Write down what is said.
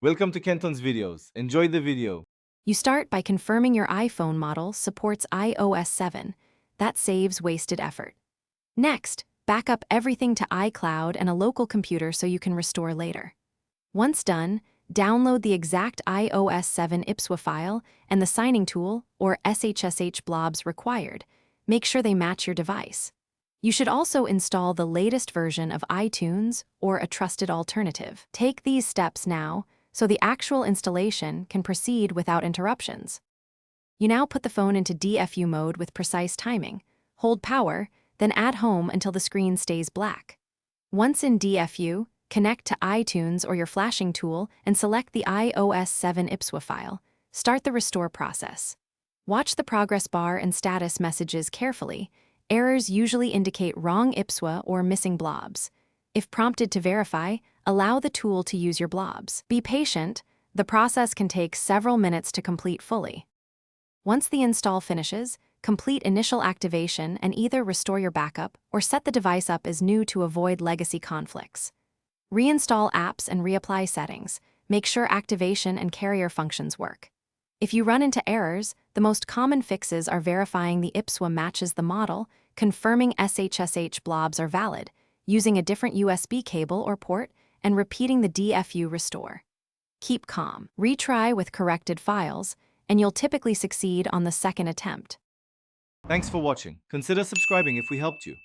Welcome to Kenton's videos. Enjoy the video. You start by confirming your iPhone model supports iOS 7. That saves wasted effort. Next, back up everything to iCloud and a local computer so you can restore later. Once done, download the exact iOS 7 IPSWA file and the signing tool, or SHSH blobs required. Make sure they match your device. You should also install the latest version of iTunes or a trusted alternative. Take these steps now, so the actual installation can proceed without interruptions. You now put the phone into DFU mode with precise timing. Hold power, then add home until the screen stays black. Once in DFU, connect to iTunes or your flashing tool and select the iOS 7 IPSWA file. Start the restore process. Watch the progress bar and status messages carefully. Errors usually indicate wrong IPSWA or missing blobs. If prompted to verify, allow the tool to use your blobs. Be patient, the process can take several minutes to complete fully. Once the install finishes, complete initial activation and either restore your backup or set the device up as new to avoid legacy conflicts. Reinstall apps and reapply settings. Make sure activation and carrier functions work. If you run into errors, the most common fixes are verifying the IPSWA matches the model, confirming SHSH blobs are valid, using a different USB cable or port, and repeating the DFU restore. Keep calm. Retry with corrected files, and you'll typically succeed on the second attempt. Thanks for watching. Consider subscribing if we helped you.